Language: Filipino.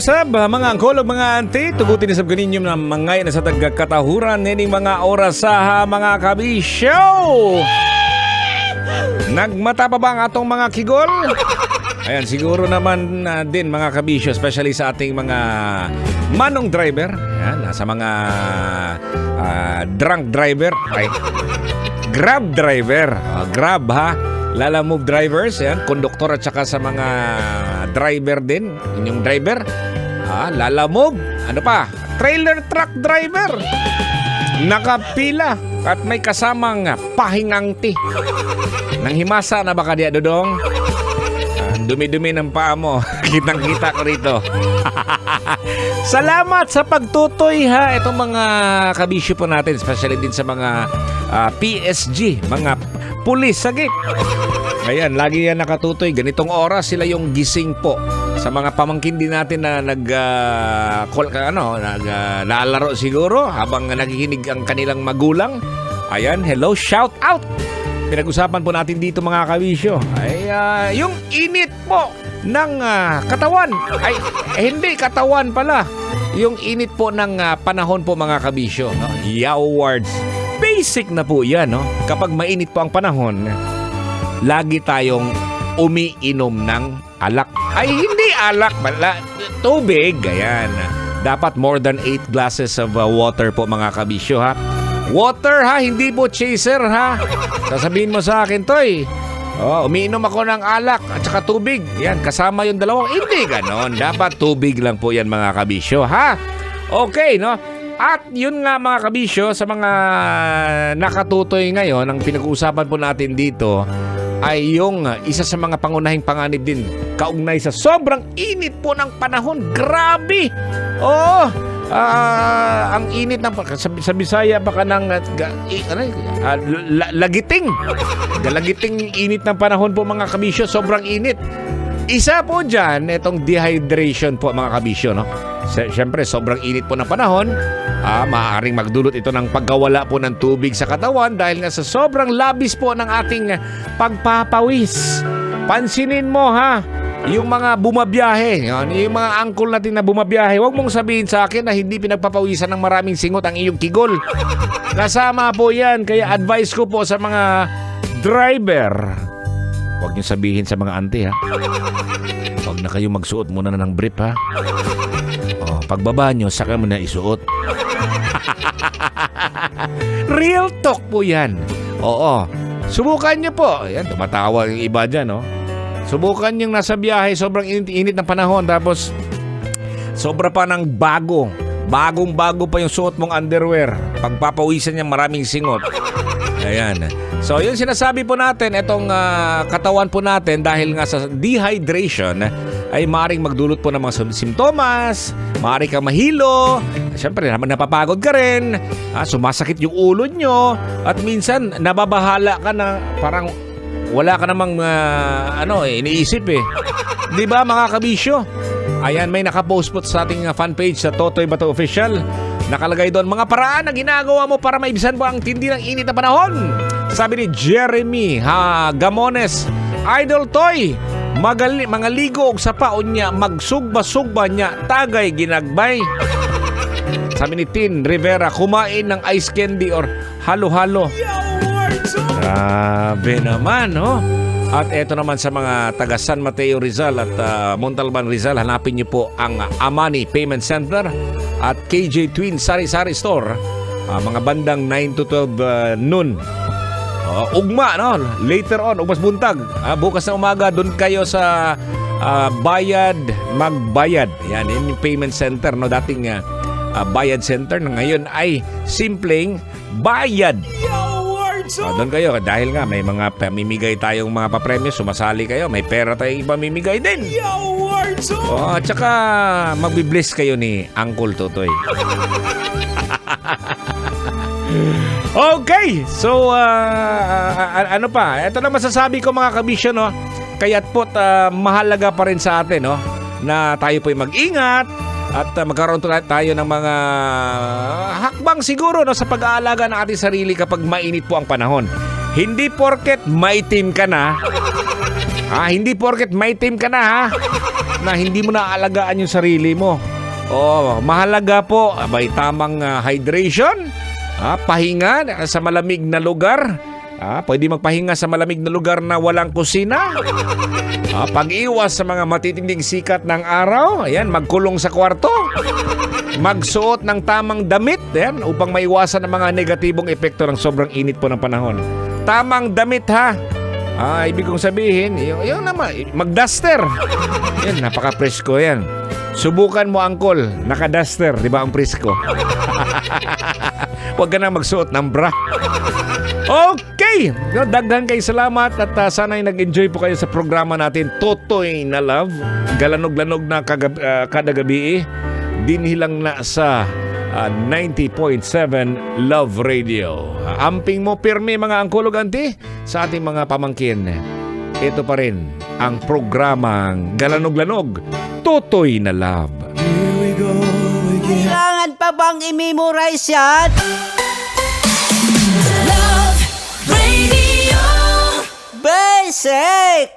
usab mga angkol ug mga auntie, tugutin sa ganinyo na mangay na sa tagkatahuran nining mga oras sa mga kabisyo. Nagmata pa ba ang atong mga kigol? Ayan, siguro naman din mga kabisyo, especially sa ating mga manong driver. Ayan, sa mga drunk driver. Ay, grab driver. Grab ha. Lala Move drivers, yan, konduktor at saka sa mga driver din, inyong driver. Lala Move, ano pa? Trailer truck driver. Nakapila at may kasamang pahingangti. Nang himasa na baka diya, Dodong? Dumi-dumi ng paa mo. Kitang-kita ko rito. Salamat sa pagtutoy ha. Itong mga kabisyo po natin, especially din sa mga PSG, mga pulis sagip. Ayan, lagi yan nakatutoy. Ganitong oras sila yung gising po. Sa mga pamangkin din natin na naglalaro siguro habang nakikinig ang kanilang magulang. Ayan, hello, shout out. Pinag-usapan po natin dito mga kabisyo ay yung init po ng katawan. Ay, hindi katawan pala. Yung init po ng panahon po mga kabisyo. No? Yaw words. Basic na po yan. No? Kapag mainit po ang panahon, lagi tayong umiinom ng alak. Ay, hindi alak. Tubig. Ayan. Dapat more than 8 glasses of water po mga kabisyo ha. Water ha, hindi po chaser ha. Sasabihin mo sa akin, Toy, umiinom ako ng alak at saka tubig. Yan, kasama yung dalawang. Hindi ganon. Dapat tubig lang po yan mga kabisyo ha. Okay, no? At yun nga mga kabisyo, sa mga nakatutoy ngayon, ang pinag-uusapan po natin dito ay yung isa sa mga pangunahing panganib din kaugnay sa sobrang init po ng panahon. Grabe! Ang init ng sa Bisaya baka ng lagiting. Lagiting init ng panahon po mga kabisyo, sobrang init. Isa po dyan, itong dehydration po mga kabisyo, no? Siyempre, sobrang init po ng panahon, maaaring magdulot ito ng pagkawala po ng tubig sa katawan dahil nga sa sobrang labis po ng ating pagpapawis. Pansinin mo ha, yung mga bumabiyahe, yung mga angkol natin na bumabiyahe, huwag mong sabihin sa akin na hindi pinagpapawisan ng maraming singot ang iyong kigol. Kasama po yan, kaya advice ko po sa mga driver, huwag niyo sabihin sa mga auntie ha, huwag na kayo magsuot muna na ng brief ha. Pagbaba nyo, saka mo na isuot. Real talk po yan. Oo. Subukan nyo po. Ayan, tumatawa yung iba dyan, no? Subukan yung nasa biyahe, sobrang init ng panahon, tapos sobra pa ng bago. Bagong-bago pa yung suot mong underwear. Pagpapawisan niya maraming singot. Ayan. So, yun sinasabi po natin, itong katawan po natin dahil nga sa dehydration ay maaaring magdulot po ng mga simptomas, maaari kang mahilo, siyempre napapagod ka rin, sumasakit yung ulo nyo, at minsan nababahala ka na parang wala ka namang iniisip eh. Di ba mga kabisyo? Ayan, may nakapost po sa ating fan page sa Totoy Bato Official. Nakalagay doon, mga paraan na ginagawa mo para maibisan mo ang tindi ng init na panahon. Sabi ni Jeremy Gamones, Idol Toy, mga ligo og sa paon niya, magsugba-sugba niya, tagay ginagbay. Sabi ni Tin Rivera, kumain ng ice candy or halo-halo. Grabe naman, no? At eto naman sa mga taga San Mateo Rizal at Montalban Rizal, hanapin niyo po ang Amani Payment Center at KJ Twin Sari-Sari Store, mga bandang 9 to 12 noon. Ugma, no? Later on, ugmas buntag. Bukas na umaga, doon kayo sa Bayad Magbayad. Yan, yun yung payment center, no? Dating Bayad Center na ngayon ay simpleng Bayad. Doon kayo, dahil nga may mga pamimigay tayong mga papremyo, sumasali kayo, may pera tayong ipamimigay din. At saka magbibless kayo ni Uncle Totoy. Okay, so ano pa? Ito na masasabi ko mga kabisyo, no? Kaya't po mahalaga pa rin sa atin, no? Na tayo po'y mag-ingat at magkaroon tayo ng mga hakbang siguro, no, sa pag-aalaga ng ating sarili kapag mainit po ang panahon. Hindi porket maitim ka na, Hindi porket may team ka na ha, na hindi mo naaalagaan yung sarili mo. Mahalaga po, may tamang hydration, pahinga sa malamig na lugar. Pwede magpahinga sa malamig na lugar na walang kusina. Pag-iwas sa mga matitinding sikat ng araw. Ayan, magkulong sa kwarto. Magsuot ng tamang damit, ayan, upang maiwasan ang mga negatibong epekto ng sobrang init po ng panahon. Tamang damit ha. Ibig kong sabihin, yung naman, mag-duster. Yan, napaka-presko yan. Subukan mo, Angkol, naka-duster, di ba ang presko? Huwag ka na magsuot ng bra. Okay! Dagdagan kayo salamat at sana'y nag-enjoy po kayo sa programa natin, Totoy na Love. Galanog-lanog na kada gabi. Dinhilang na sa 90.7 Love Radio. Amping mo pirmi mga angkulog anti sa ating mga pamangkin. Ito pa rin ang programang Galanog-lanog, Totoy na Love. Here we go again. Kailangan pa bang i-memorize yan? Love Radio. Basic!